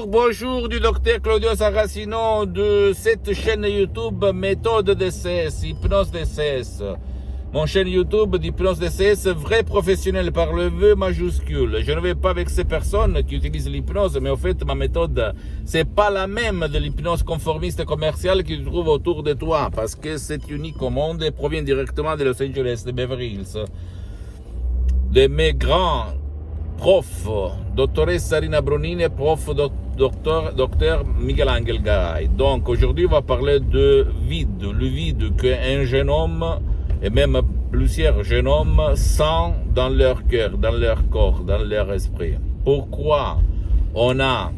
Bonjour du docteur Claudio Saracino de cette chaîne YouTube Méthode DCS, Hypnose DCS. Mon chaîne YouTube d'Hypnose DCS, vrai professionnel par le V majuscule. Je ne vais pas avec ces personnes qui utilisent l'hypnose, mais en fait, ma méthode, c'est pas la même de l'hypnose conformiste commerciale que tu trouves autour de toi, parce que c'est unique au monde et provient directement de Los Angeles, de Beverly Hills. De mes grands prof, dottoressa Rina Brunini et prof docteur Miguel Angel Garay. Donc aujourd'hui on va parler de vide, le vide qu'un jeune homme et même plusieurs jeunes hommes sentent dans leur cœur, dans leur corps, dans leur esprit. Pourquoi on a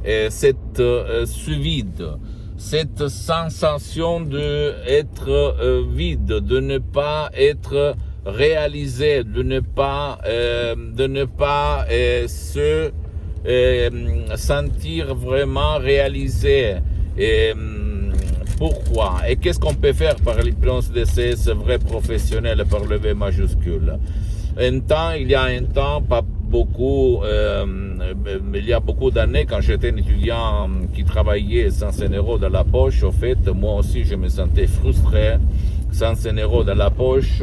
ce vide, cette sensation d'être vide, de ne pas être réaliser, de ne pas se sentir vraiment réalisé. Pourquoi? Et qu'est-ce qu'on peut faire par l'hypnose DCS vrai professionnel par le V majuscule? Il y a un temps, pas beaucoup, il y a beaucoup d'années, quand j'étais un étudiant qui travaillait sans 100 € dans la poche, au fait, moi aussi je me sentais frustré, sans 100 € dans la poche,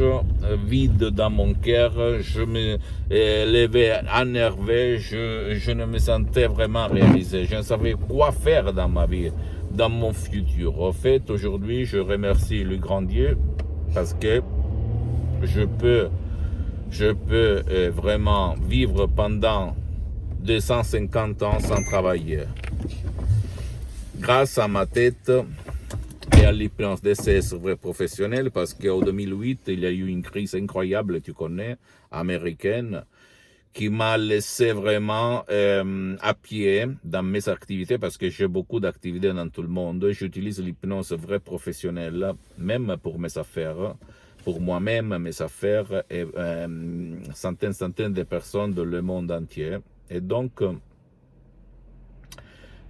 vide dans mon cœur, je me levais énervé, je ne me sentais vraiment réalisé, je ne savais quoi faire dans ma vie, dans mon futur. En fait, aujourd'hui, je remercie le grand Dieu parce que je peux vraiment vivre pendant 250 ans sans travailler. Grâce à ma tête et à l'hypnose DCS vrai professionnel, parce qu'en 2008, il y a eu une crise incroyable, tu connais, américaine, qui m'a laissé vraiment à pied dans mes activités, parce que j'ai beaucoup d'activités dans tout le monde. J'utilise l'hypnose vrai professionnelle, même pour mes affaires, pour moi-même, mes affaires, et centaines de personnes dans le monde entier. Et donc,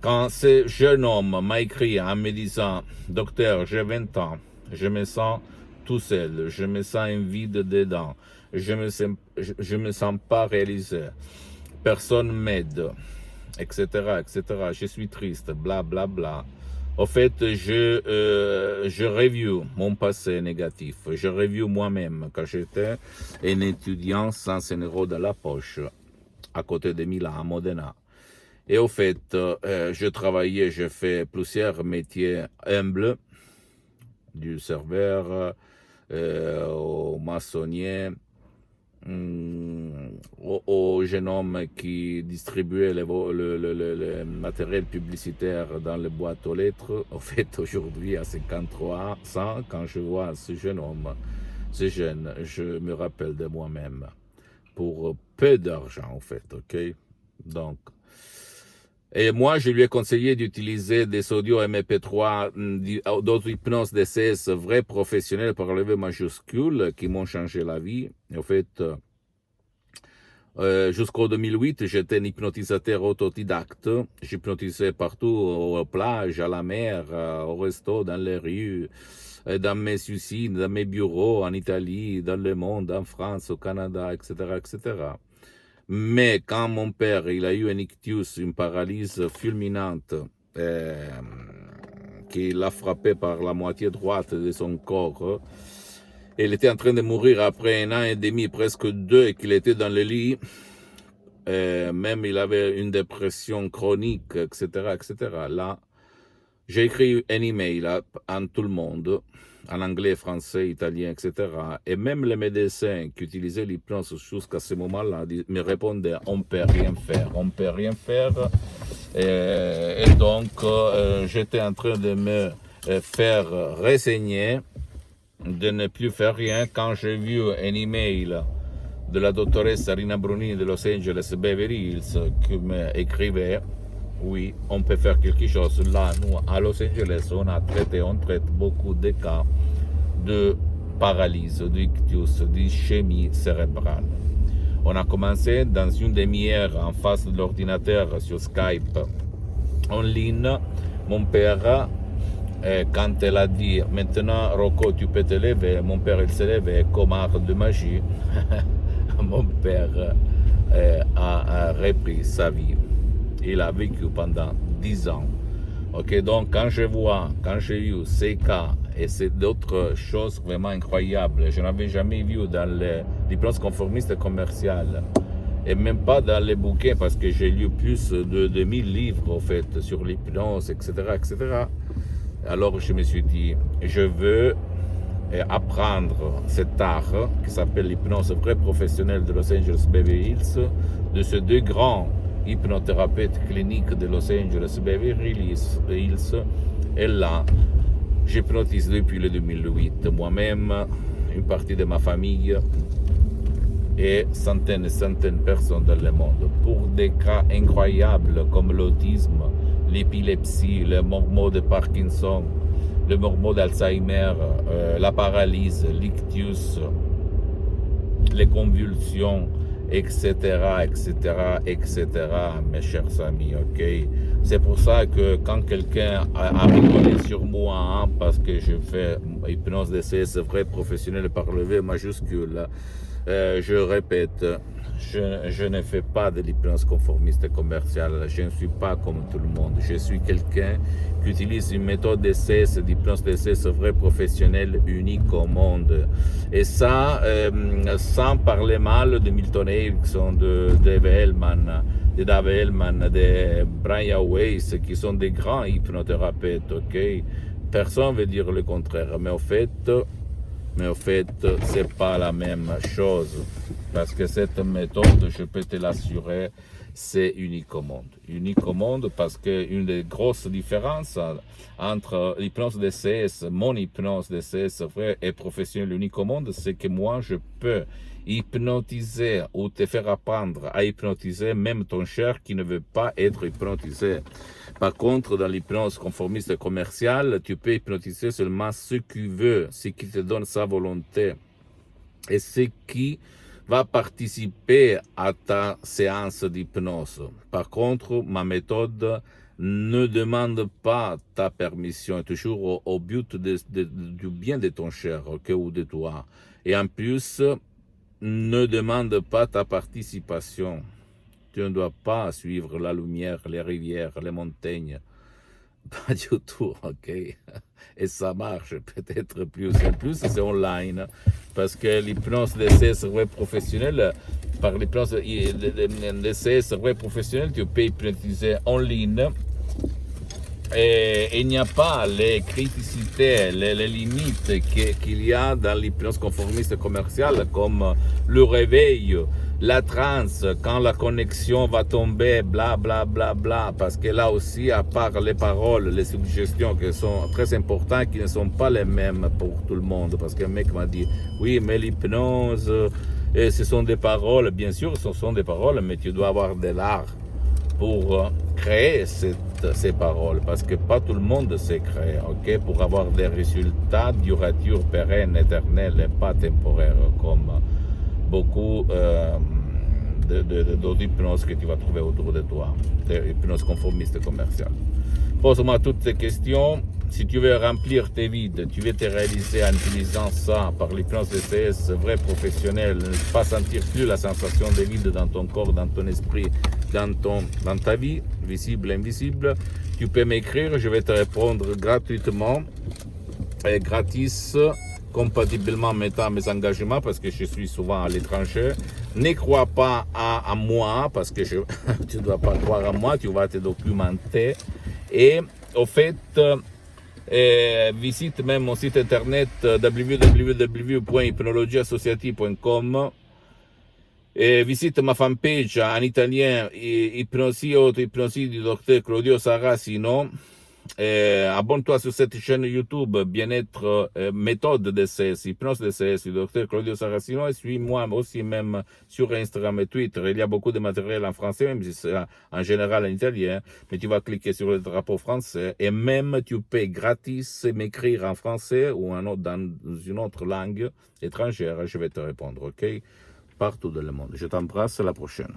quand ce jeune homme m'a écrit en me disant « Docteur, j'ai 20 ans, je me sens tout seul, je me sens un vide dedans, je me sens pas réalisé, personne m'aide, etc., etc. Je suis triste, bla bla bla. » Au fait, je review mon passé négatif. Je review moi-même quand j'étais un étudiant sans 100 € dans la poche, à côté de Milan, à Modena. Et au fait, je travaillais, je fais plusieurs métiers humbles, du serveur au maçonnier, au jeune homme qui distribuait le matériel publicitaire dans les boîtes aux lettres. En fait, aujourd'hui, à 53 ans, quand je vois ce jeune homme, ce jeune, je me rappelle de moi-même. Pour peu d'argent, en fait, ok? Donc, et moi, je lui ai conseillé d'utiliser des audios MP3 d'autres hypnose DCS vrais professionnels par le V majuscule qui m'ont changé la vie. Et en fait, jusqu'au 2008, j'étais un hypnotisateur autodidacte. J'hypnotisais partout, aux plages, à la mer, au resto, dans les rues, dans mes usines, dans mes bureaux, en Italie, dans le monde, en France, au Canada, etc., etc. Mais quand mon père, il a eu un ictus, une paralyse fulminante, qui l'a frappé par la moitié droite de son corps, il était en train de mourir après 1 an et demi, presque 2, et qu'il était dans le lit, même il avait une dépression chronique, etc., etc. Là, j'ai écrit un email à tout le monde, en anglais, français, italien, etc. Et même les médecins qui utilisaient l'hypnose jusqu'à ce moment-là me répondaient « on ne peut rien faire, on ne peut rien faire ». Et donc, j'étais en train de me faire renseigner, de ne plus faire rien, quand j'ai vu un email de la doctoressa Rina Brunini de Los Angeles, Beverly Hills, qui m'écrivait « oui, on peut faire quelque chose ». Là, nous, à Los Angeles, on traite beaucoup de cas de paralysie, d'ictus, d'ischémie cérébrale. On a commencé dans une demi-heure en face de l'ordinateur sur Skype en ligne. Mon père, quand elle a dit « maintenant, Rocco, tu peux te lever », mon père il s'est levé comme art de magie. Mon père a repris sa vie. Il a vécu pendant 10 ans. Ok, donc quand j'ai eu ces cas et c'est d'autres choses vraiment incroyables, je n'avais jamais vu dans l'hypnose conformiste commerciale et même pas dans les bouquins parce que j'ai lu plus de 1000 livres en fait sur l'hypnose, etc., etc. Alors je me suis dit, je veux apprendre cet art qui s'appelle l'hypnose vraie professionnelle de Los Angeles Beverly Hills, de ces deux grands hypnothérapeutes cliniques de Los Angeles Beverly Hills. Et là, j'hypnotise depuis le 2008 moi-même, une partie de ma famille et centaines de personnes dans le monde pour des cas incroyables comme l'autisme, l'épilepsie, le mormaux de Parkinson, le mormaux d'Alzheimer, la paralysie, l'ictus, les convulsions, etc., etc., etc., mes chers amis, ok? C'est pour ça que quand quelqu'un a rigolé sur moi, hein, parce que je fais hypnose DCS vrai professionnel par le V majuscule, je répète, je ne fais pas de l'hypnose conformiste commerciale, je ne suis pas comme tout le monde, je suis quelqu'un qui utilise une méthode DCS, d'hypnose DCS vrai professionnel unique au monde. Et ça, sans parler mal de Milton Erickson, de Dave Hellman, de Brian Weiss, qui sont des grands hypnothérapeutes, ok? Personne ne veut dire le contraire, mais au fait, c'est pas la même chose. Parce que cette méthode, je peux te l'assurer, c'est unique au monde. Unique au monde parce qu'une des grosses différences entre l'hypnose DCS, mon hypnose DCS vrai et professionnelle unique au monde, c'est que moi, je peux hypnotiser ou te faire apprendre à hypnotiser même ton cher qui ne veut pas être hypnotisé. Par contre, dans l'hypnose conformiste commerciale, tu peux hypnotiser seulement ce qui veut, ce qui te donne sa volonté et ce qui va participer à ta séance d'hypnose. Par contre, ma méthode ne demande pas ta permission, toujours au but du bien de ton cher, okay, ou de toi. Et en plus, ne demande pas ta participation. Tu ne dois pas suivre la lumière, les rivières, les montagnes. Pas du tout, ok? Et ça marche peut-être plus. En plus, c'est online. Parce que l'hypnose d'essai vrai professionnel, par l'hypnose d'essai vrai professionnel, tu peux hypnotiser en ligne. Et il n'y a pas les criticités, les limites qu'il y a dans l'hypnose conformiste commerciale, comme le réveil, la transe, quand la connexion va tomber, bla bla bla bla, parce que là aussi, à part les paroles, les suggestions qui sont très importantes, qui ne sont pas les mêmes pour tout le monde, parce qu'un mec m'a dit, oui, mais l'hypnose, ce sont des paroles, bien sûr, ce sont des paroles, mais tu dois avoir de l'art pour créer ces paroles, parce que pas tout le monde sait créer, ok, pour avoir des résultats durature, pérenne, éternelle et pas temporaire, comme beaucoup d'autres hypnoses que tu vas trouver autour de toi, des hypnoses conformistes commerciales. Pose-moi toutes ces questions. Si tu veux remplir tes vides, tu veux te réaliser en utilisant ça par l'hypnose DCS vrai professionnel, ne pas sentir plus la sensation de vide dans ton corps, dans ton esprit, dans ta vie, visible, invisible, tu peux m'écrire, je vais te répondre gratuitement et gratis, compatiblement mettant mes engagements parce que je suis souvent à l'étranger. Ne crois pas à moi parce que tu ne dois pas croire à moi, tu vas te documenter. Et au fait, visite même mon site internet www.hypnologieassociative.com et visite ma fanpage en italien Hypnosie Auto-Hypnosie du docteur Claudio Saracino. Abonne-toi sur cette chaîne YouTube Bien-être méthode DCS, hypnose DCS du docteur Claudio Saracino, et suis-moi aussi même sur Instagram et Twitter. Il y a beaucoup de matériel en français, même si c'est en général en italien, mais tu vas cliquer sur le drapeau français et même tu peux gratis m'écrire en français ou dans une autre langue étrangère, je vais te répondre, ok? Partout dans le monde. Je t'embrasse, à la prochaine.